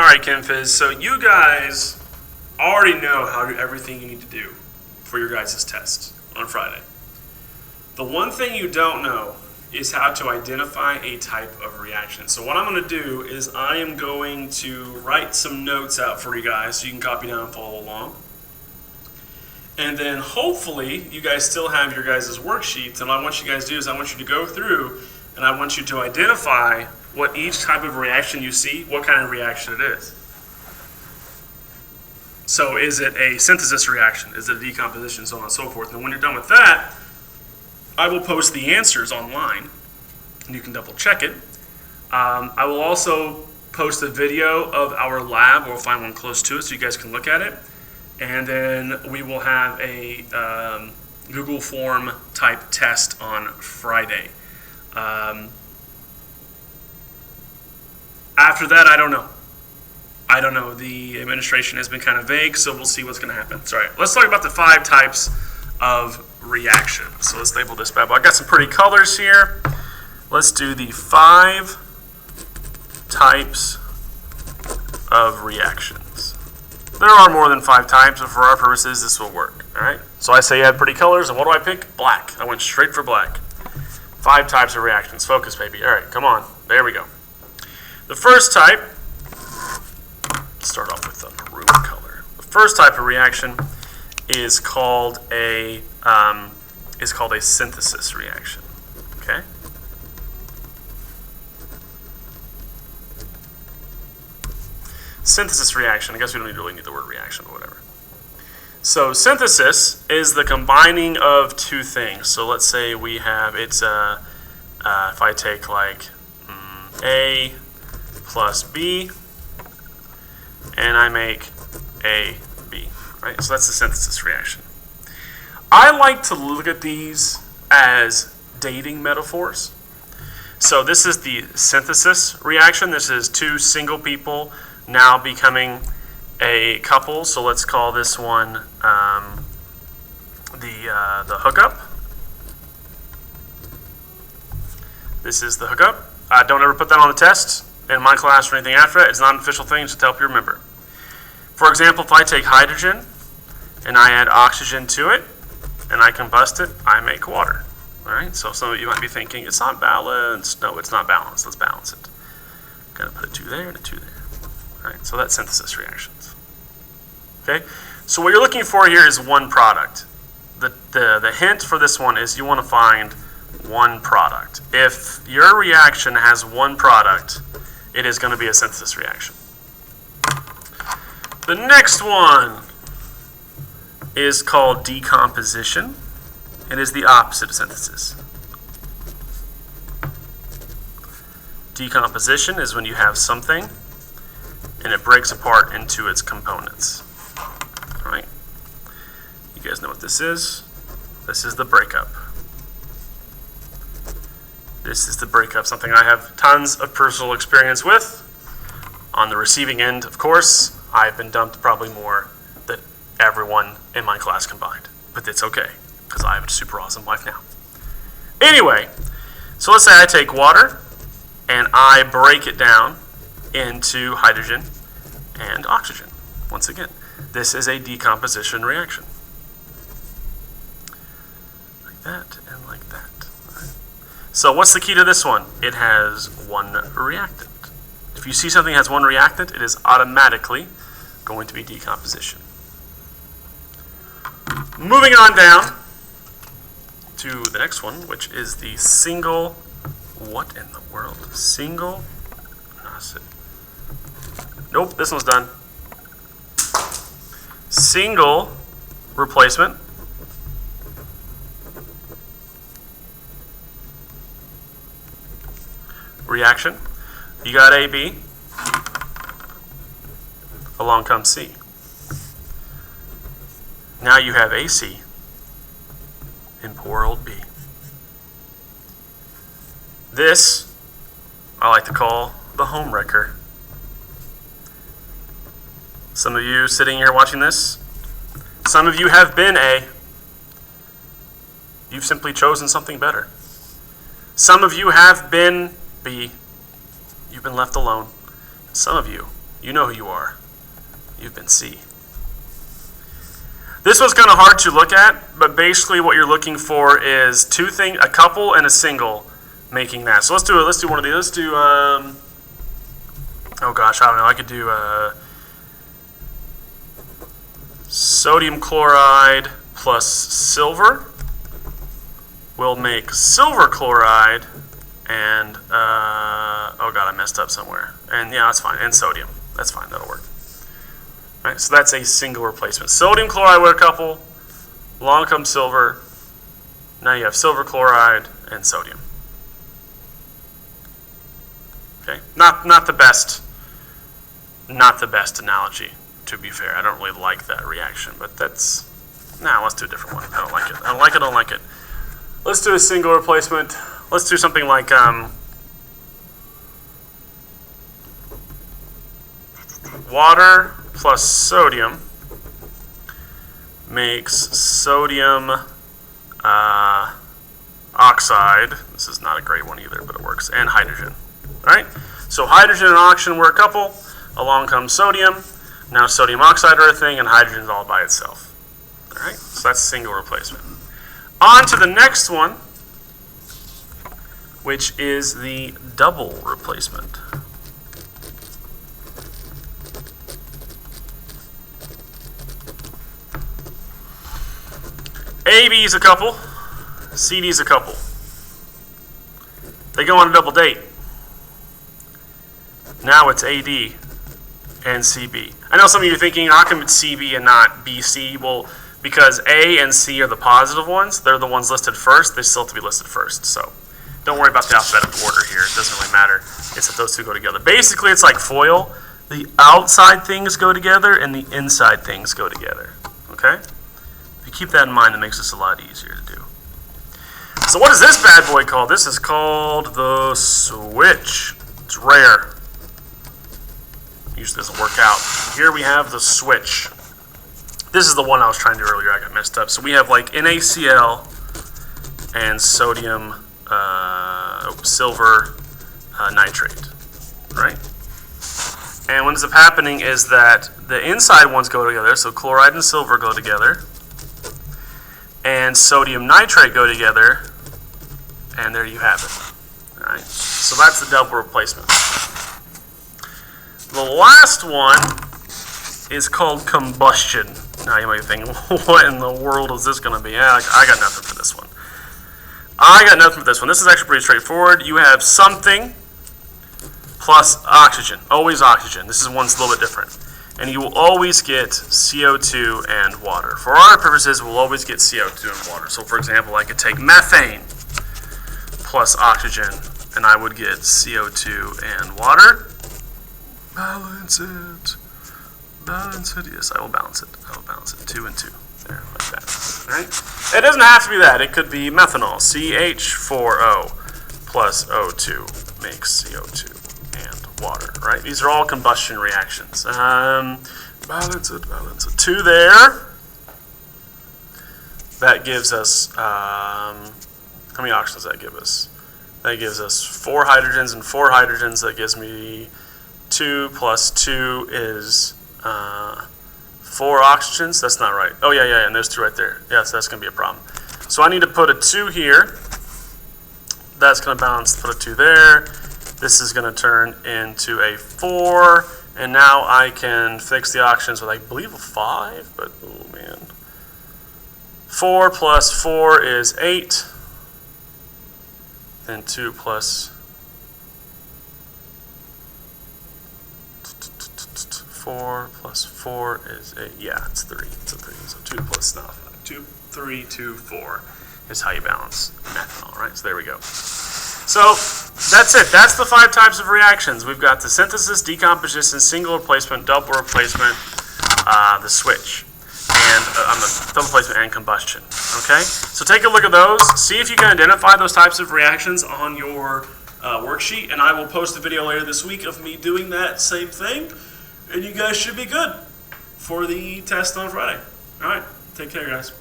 Alright, ChemPhys, so you guys already know how to do everything you need to do for your guys' test on Friday. The one thing you don't know is how to identify a type of reaction. So what I'm going to do is I am going to write some notes out for you guys so you can copy down and follow along. And then hopefully you guys still have your guys' worksheets, and what I want you guys to do is I want you to go through and I want you to identify what each type of reaction you see, what kind of reaction it is. So is it a synthesis reaction? Is it a decomposition? So on and so forth. And when you're done with that, I will post the answers online, and you can double check it. I will also post a video of our lab. We'll find one close to it so you guys can look at it. And then we will have a Google form type test on Friday. After that, I don't know. The administration has been kind of vague, so we'll see what's going to happen. Sorry, let's talk about the 5 types of reaction. So let's label this bad boy. I got some pretty colors here. Let's do the 5 types of reactions. There are more than 5 types, but for our purposes, this will work. All right. So I say you have pretty colors, and what do I pick? Black. I went straight for black. 5 types of reactions. Focus, baby. All right, come on. There we go. The first type, let's start off with the maroon color. The first type of reaction is called a synthesis reaction. Okay. Synthesis reaction. I guess we don't really need the word reaction, but whatever. So synthesis is the combining of 2 things. So let's say we have if I take like A plus B, and I make A, B, right? So that's the synthesis reaction. I like to look at these as dating metaphors. So this is the synthesis reaction. This is 2 single people now becoming a couple. So let's call this one the hookup. This is the hookup. Don't ever put that on the test in my class or anything after that. It's not an official thing, just to help you remember. For example, if I take hydrogen and I add oxygen to it and I combust it, I make water. All right. So some of you might be thinking it's not balanced. No, it's not balanced. Let's balance it. Gonna put a 2 there and a 2 there. All right. So that's synthesis reactions. Okay. So what you're looking for here is one product. The hint for this one is you want to find one product. If your reaction has one product, it is going to be a synthesis reaction. The next one is called decomposition. It is the opposite of synthesis. Decomposition is when you have something and it breaks apart into its components. All right. You guys know what this is. This is the breakup. This is the breakup, something I have tons of personal experience with. On the receiving end, of course, I've been dumped probably more than everyone in my class combined. But it's okay, because I have a super awesome wife now. Anyway, so let's say I take water and I break it down into hydrogen and oxygen. Once again, this is a decomposition reaction. Like that and like that. So what's the key to this one? It has one reactant. If you see something has one reactant, it is automatically going to be decomposition. Moving on down to the next one, which is the single, what in the world? Single, nope, this one's done. Single replacement. Reaction. You got AB. Along comes C. Now you have AC in poor old B. This I like to call the home wrecker. Some of you sitting here watching this, some of you have been A. You've simply chosen something better. Some of you have been B. You've been left alone. Some of you You know who you are. You've been C. This one's kind of hard to look at, but basically what you're looking for is a couple and a single making that. So let's do one of these. Let's do oh gosh, I don't know. I could do sodium chloride plus silver will make silver chloride, and oh god, I messed up somewhere. And yeah, that's fine. And sodium. That's fine. That'll work. All right, so that's a single replacement. Sodium chloride with a couple. Along comes silver. Now you have silver chloride and sodium. Okay, not the best analogy, to be fair. I don't really like that reaction, but let's do a different one. I don't like it. I don't like it. Let's do a single replacement. Let's do something like water plus sodium makes sodium oxide. This is not a great one either, but it works. And hydrogen. All right. So hydrogen and oxygen were a couple. Along comes sodium. Now sodium oxide are a thing, and hydrogen is all by itself. All right. So that's single replacement. On to the next one, which is the double replacement. AB is a couple, CD is a couple. They go on a double date. Now it's AD and CB. I know some of you are thinking, how come it's CB and not BC? Well, because A and C are the positive ones. They're the ones listed first. They still have to be listed first. So don't worry about the alphabetical order here. It doesn't really matter. It's that those two go together. Basically, it's like foil. The outside things go together and the inside things go together. Okay? If you keep that in mind, that makes this a lot easier to do. So what is this bad boy called? This is called the switch. It's rare. Usually doesn't work out. Here we have the switch. This is the one I was trying to do earlier. I got messed up. So we have like NaCl and sodium, silver nitrate, right? And what ends up happening is that the inside ones go together. So chloride and silver go together, and sodium nitrate go together, and there you have it. All right. So that's the double replacement. The last one is called combustion. Now you might think, what in the world is this going to be? I got nothing for this one. This is actually pretty straightforward. You have something plus oxygen. Always oxygen. This is one's a little bit different. And you will always get CO2 and water. For our purposes, we'll always get CO2 and water. So for example, I could take methane plus oxygen, and I would get CO2 and water. Balance it. Balance it. Yes, I will balance it. 2 and 2. There, like that. All right? It doesn't have to be that. It could be methanol. CH4O plus O2 makes CO2 and water. Right? These are all combustion reactions. Balance it. 2 there. That gives us, how many oxygens does that give us? That gives us 4 hydrogens and 4 hydrogens. That gives me 2 plus 2 is 4 oxygens. That's not right. Oh, yeah, and there's 2 right there. Yes, that's going to be a problem. So I need to put a 2 here. That's going to balance, put a 2 there. This is going to turn into a 4. And now I can fix the oxygens with, I believe, a 5. But, oh, man. 4 plus 4 is 8. Then 2 plus 4 plus 4 is 8. Yeah, it's 3. It's a 3. So 2 plus 2, 3, 2, 4 is how you balance methanol, right? So there we go. So that's it. That's the 5 types of reactions. We've got the synthesis, decomposition, single replacement, double replacement, the switch, and the double replacement and combustion. Okay? So take a look at those. See if you can identify those types of reactions on your worksheet, and I will post a video later this week of me doing that same thing. And you guys should be good for the test on Friday. All right, take care, guys.